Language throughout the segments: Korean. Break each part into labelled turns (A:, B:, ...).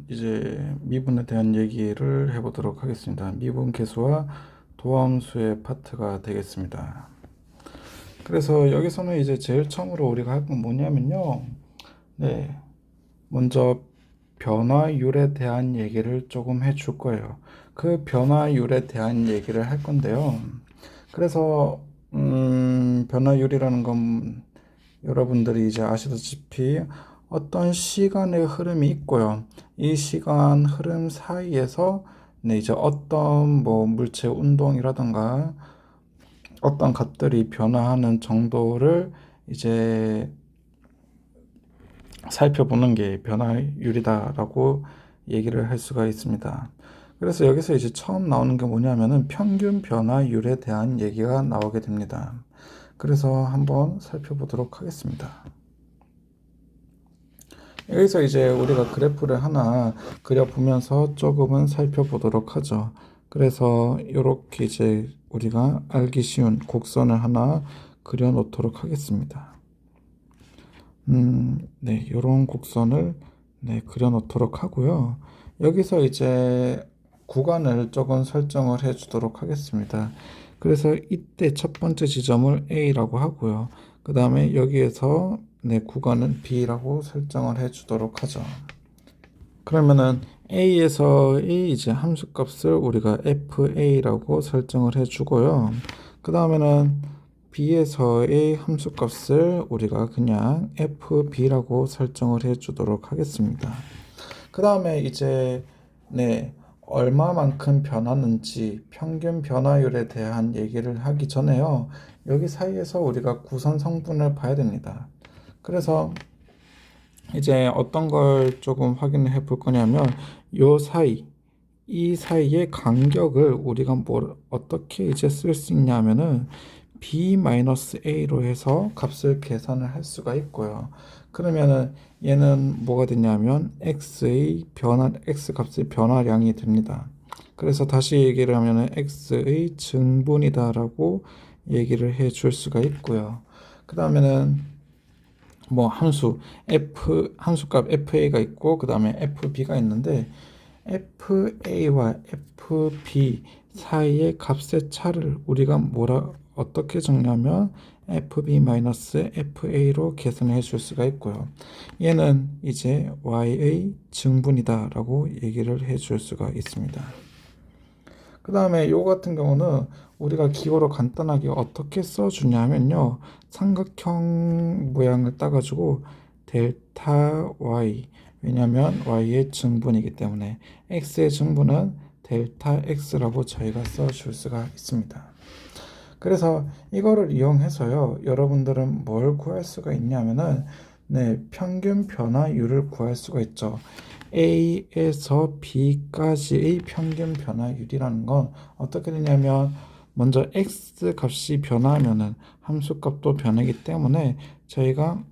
A: 이제 미분에 대한 얘기를 해보도록 하겠습니다. 미분 계수와 도함수의 파트가 되겠습니다. 그래서 여기서는 이제 제일 처음으로 우리가 할 건 뭐냐면요. 먼저 변화율에 대한 얘기를 조금 해줄 거예요. 그 변화율에 대한 얘기를 할 건데요. 그래서 변화율이라는 건 여러분들이 이제 아시다시피 어떤 시간의 흐름이 있고요. 이 시간 흐름 사이에서 이제 어떤 물체 운동이라든가 어떤 값들이 변화하는 정도를 이제 살펴보는 게 변화율이다라고 얘기를 할 수가 있습니다. 그래서 여기서 이제 처음 나오는 게 뭐냐면은 평균 변화율에 대한 얘기가 나오게 됩니다. 그래서 한번 살펴보도록 하겠습니다. 여기서 이제 우리가 그래프를 하나 그려보면서 조금은 살펴보도록 하죠. 그래서 이렇게 이제 우리가 알기 쉬운 곡선을 하나 그려 놓도록 하겠습니다. 이런 곡선을 그려 놓도록 하고요. 여기서 이제 구간을 조금 설정을 해 주도록 하겠습니다. 그래서 이때 첫 번째 지점을 A라고 하고요. 그 다음에 여기에서 구간은 B라고 설정을 해 주도록 하죠. 그러면은 A에서 이제 함수값을 우리가 FA라고 설정을 해 주고요. 그 다음에는 B에서의 함수값을 우리가 그냥 FB라고 설정을 해 주도록 하겠습니다. 그 다음에 이제 얼마만큼 변하는지 평균 변화율에 대한 얘기를 하기 전에요. 여기 사이에서 우리가 구성 성분을 봐야 됩니다. 그래서 이제 어떤 걸 조금 확인해 볼 거냐면 이 사이의 간격을 우리가 어떻게 이제 쓸 수 있냐면은 B-A로 해서 값을 계산을 할 수가 있고요. 그러면은 얘는 뭐가 되냐면 X 값의 변화량이 됩니다. 그래서 다시 얘기를 하면은 X의 증분이다라고 얘기를 해 줄 수가 있고요. 그 다음에는 함수값 FA가 있고 그 다음에 FB가 있는데 FA와 FB 사이의 값의 차를 우리가 어떻게 적냐면 FB-FA로 계산해 줄 수가 있고요. 얘는 이제 Y의 증분이다 라고 얘기를 해 줄 수가 있습니다. 그 다음에 요 같은 경우는 우리가 기호로 간단하게 어떻게 써주냐면요. 삼각형 모양을 따가지고 델타 Y, 왜냐하면 Y의 증분이기 때문에 X의 증분은 델타 X라고 저희가 써줄 수가 있습니다. 그래서 이거를 이용해서요. 여러분들은 뭘 구할 수가 있냐면은 평균 변화율을 구할 수가 있죠. A에서 B까지의 평균 변화율이라는 건 어떻게 되냐면 먼저 X 값이 변화하면은 함수 값도 변하기 때문에 저희가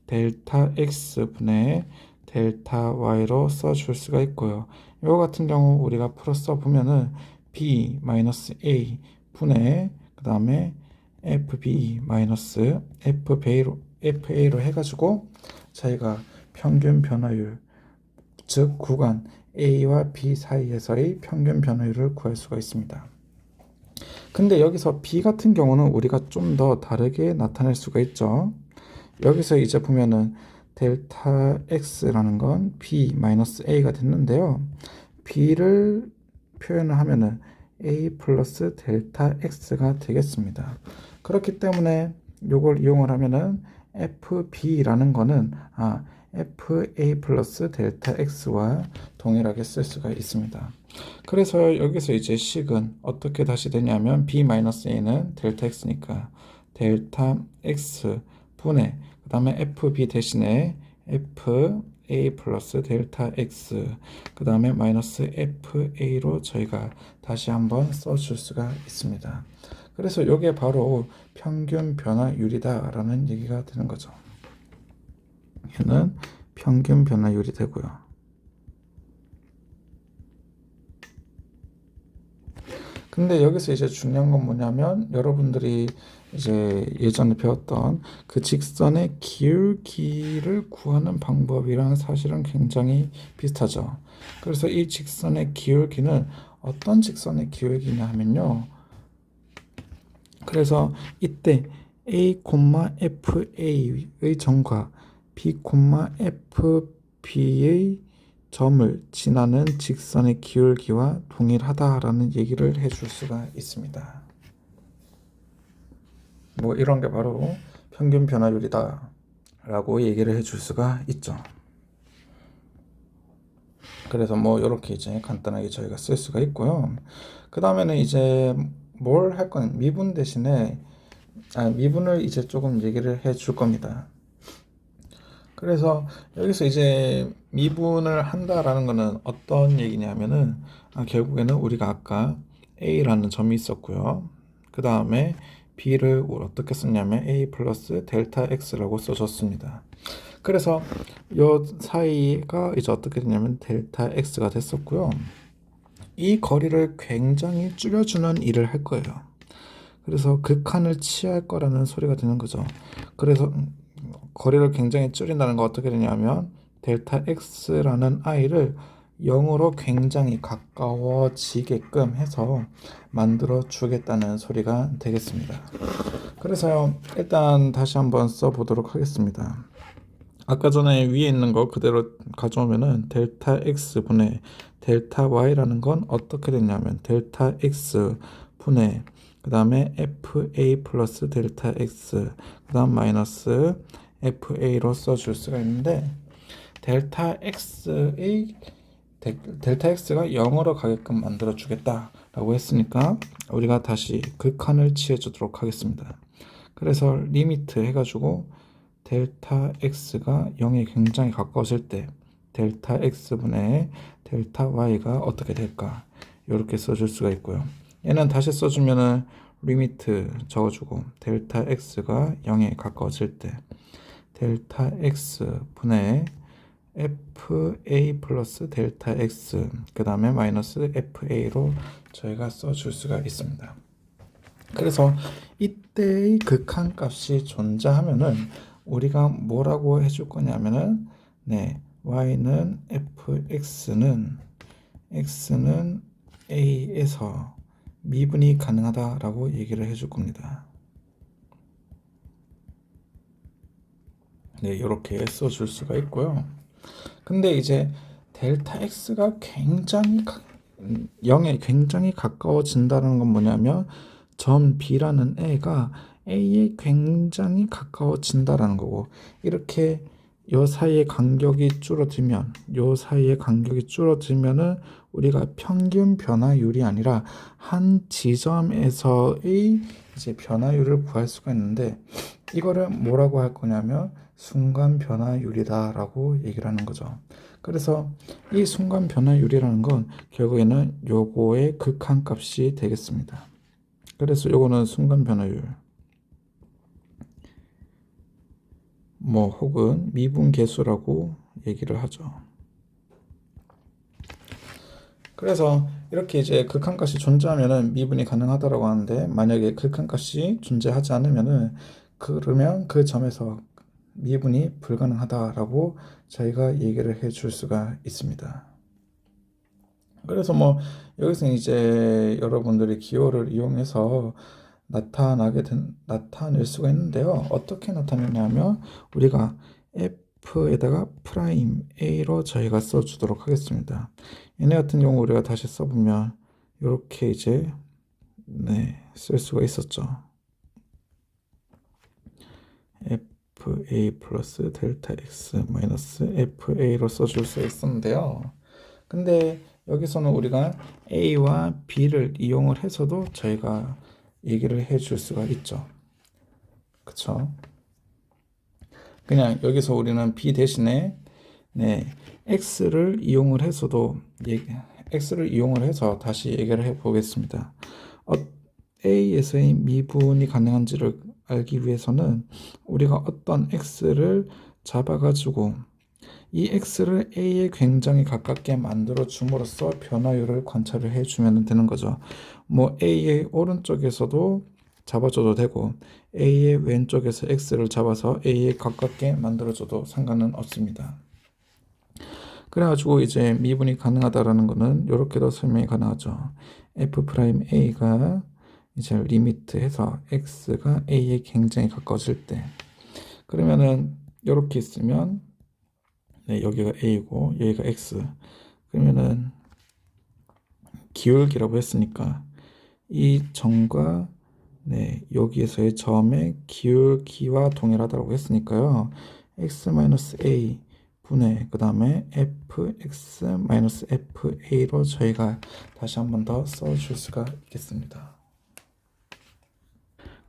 A: 델타 X 분의 델타 Y로 써줄 수가 있고요. 이거 같은 경우 우리가 풀어 써보면은 B-A 분의 그 다음에 FA로 해가지고 저희가 평균 변화율 즉 구간 A와 B 사이에서의 평균 변화율을 구할 수가 있습니다. 근데 여기서 B 같은 경우는 우리가 좀 더 다르게 나타낼 수가 있죠. 여기서 이제 보면은 델타 X라는 건 B-A가 됐는데요. B를 표현을 하면은 A 플러스 델타 X가 되겠습니다. 그렇기 때문에 이걸 이용을 하면은 FB라는 거는 FA 플러스 델타 X와 동일하게 쓸 수가 있습니다. 그래서 여기서 이제 식은 어떻게 다시 되냐면 B-A는 델타 X니까 델타 X 분의 그 다음에 FB 대신에 FA 플러스 델타 X 그 다음에 마이너스 FA로 저희가 다시 한번 써줄 수가 있습니다. 그래서 이게 바로 평균 변화율이다 라는 얘기가 되는 거죠. 얘는 평균 변화율이 되고요. 근데 여기서 이제 중요한 건 뭐냐면 여러분들이 이제 예전에 배웠던 그 직선의 기울기를 구하는 방법이랑 사실은 굉장히 비슷하죠. 그래서 이 직선의 기울기는 어떤 직선의 기울기냐 하면요. 그래서 이때 A, FA의 점과 B, FB의 점을 지나는 직선의 기울기와 동일하다라는 얘기를 해줄 수가 있습니다. 뭐 이런 게 바로 평균 변화율이다 라고 얘기를 해줄 수가 있죠. 그래서 뭐 이렇게 이제 간단하게 저희가 쓸 수가 있고요. 그 다음에는 이제 뭘 할 건 미분 대신에 미분을 이제 조금 얘기를 해줄 겁니다. 그래서 여기서 이제 미분을 한다라는 거는 어떤 얘기냐면은 결국에는 우리가 아까 A라는 점이 있었고요. 그 다음에 B를 어떻게 썼냐면 A 플러스 델타 X라고 써줬습니다. 그래서 요 사이가 이제 어떻게 되냐면 델타 X가 됐었고요. 이 거리를 굉장히 줄여주는 일을 할 거예요. 그래서 극한을 취할 거라는 소리가 되는 거죠. 그래서 거리를 굉장히 줄인다는 거 어떻게 되냐면 델타 x라는 i를 0으로 굉장히 가까워지게끔 해서 만들어 주겠다는 소리가 되겠습니다. 그래서요, 일단 다시 한번 써보도록 하겠습니다. 아까 전에 위에 있는 거 그대로 가져오면은 델타 x분의 델타 y라는 건 어떻게 됐냐면 델타 x 분의 그 다음에 fa 플러스 델타 x 그 다음 마이너스 fa로 써줄 수가 있는데 델타 x가 0으로 가게끔 만들어 주겠다라고 했으니까 우리가 다시 극한을 취해 주도록 하겠습니다. 그래서 리미트 해가지고 델타 x가 0에 굉장히 가까워질 때 델타 x분의 델타 y가 어떻게 될까 이렇게 써줄 수가 있고요. 얘는 다시 써주면은 리미트 적어주고 델타 x가 0에 가까워질 때 델타 x분의 fa 플러스 델타 x 그 다음에 마이너스 fa로 저희가 써줄 수가 있습니다. 그래서 이때의 극한값이 존재하면은 우리가 뭐라고 해줄 거냐면은 y는 fx는 x는 a에서 미분이 가능하다라고 얘기를 해줄 겁니다. 이렇게 써줄 수가 있고요. 근데 이제 델타 x가 0에 굉장히 가까워진다는 건 뭐냐면 점 B라는 애가 A에 굉장히 가까워진다라는 거고 이렇게 요 사이의 간격이 줄어들면은 우리가 평균 변화율이 아니라 한 지점에서의 이제 변화율을 구할 수가 있는데 이거를 뭐라고 할 거냐면 순간 변화율이다라고 얘기를 하는 거죠. 그래서 이 순간 변화율이라는 건 결국에는 요거의 극한값이 되겠습니다. 그래서 요거는 순간 변화율 혹은 미분계수라고 얘기를 하죠. 그래서 이렇게 이제 극한값이 존재하면은 미분이 가능하다라고 하는데 만약에 극한값이 존재하지 않으면은 그러면 그 점에서 미분이 불가능하다라고 저희가 얘기를 해줄 수가 있습니다. 그래서 여기서 이제 여러분들이 기호를 이용해서 나타낼 수가 있는데요. 어떻게 나타내냐면 우리가 f에다가 프라임 a로 저희가 써주도록 하겠습니다. 얘네 같은 경우 우리가 다시 써보면 이렇게 이제 쓸 수가 있었죠. fa 플러스 델타 x 마이너스 fa로 써줄 수 있었는데요. 근데 여기서는 우리가 a와 b를 이용을 해서도 저희가 얘기를 해줄 수가 있죠. 그쵸? 그냥 여기서 우리는 b 대신에 x를 이용을 해서도 x를 이용을 해서 다시 얘기를 해 보겠습니다. a에서의 미분이 가능한지를 알기 위해서는 우리가 어떤 x를 잡아가지고 이 x를 a에 굉장히 가깝게 만들어 줌으로써 변화율을 관찰을 해주면 되는 거죠. a의 오른쪽에서도 잡아줘도 되고 A의 왼쪽에서 X를 잡아서 A에 가깝게 만들어줘도 상관은 없습니다. 그래가지고 이제 미분이 가능하다라는 거는 이렇게도 설명이 가능하죠. F'A가 이제 리미트해서 X가 A에 굉장히 가까워질 때, 그러면은 이렇게 있으면 네, 여기가 A고 여기가 X, 그러면은 기울기라고 했으니까 이 점과 네, 여기에서의 점의 기울기와 동일하다고 했으니까요. x-a 분의 그 다음에 fx-fa로 저희가 다시 한 번 더 써줄 수가 있겠습니다.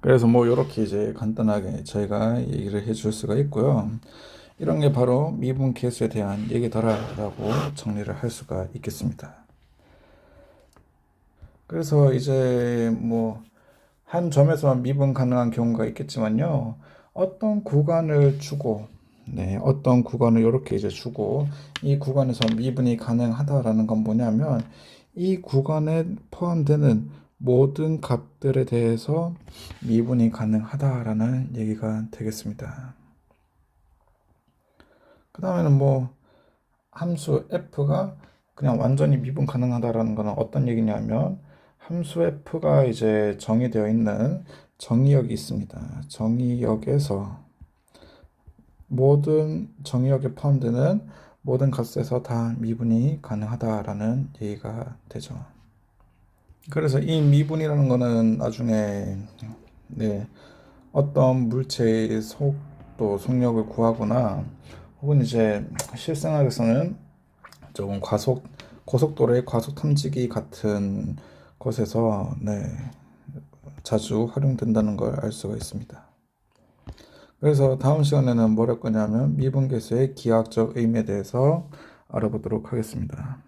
A: 그래서 뭐 이렇게 이제 간단하게 저희가 얘기를 해줄 수가 있고요. 이런 게 바로 미분 계수에 대한 얘기더라라고 정리를 할 수가 있겠습니다. 그래서 이제 뭐 한 점에서만 미분 가능한 경우가 있겠지만요. 어떤 구간을 주고, 네, 어떤 구간을 이렇게 이제 주고, 이 구간에서 미분이 가능하다라는 건 뭐냐면, 이 구간에 포함되는 모든 값들에 대해서 미분이 가능하다라는 얘기가 되겠습니다. 그 다음에는 뭐, 함수 f가 그냥 완전히 미분 가능하다라는 거는 어떤 얘기냐면, 함수 f가 이제 정의되어 있는 정의역이 있습니다. 정의역에서 모든 정의역에 포함되는 모든 값에서 다 미분이 가능하다라는 얘기가 되죠. 그래서 이 미분이라는 거는 나중에 네, 어떤 물체의 속도, 속력을 구하거나 혹은 이제 실생활에서는 조금 고속도로의 과속 탐지기 같은 것에서 네, 자주 활용된다는 걸 알 수가 있습니다. 그래서 다음 시간에는 뭘 할 거냐면 미분계수의 기하학적 의미에 대해서 알아보도록 하겠습니다.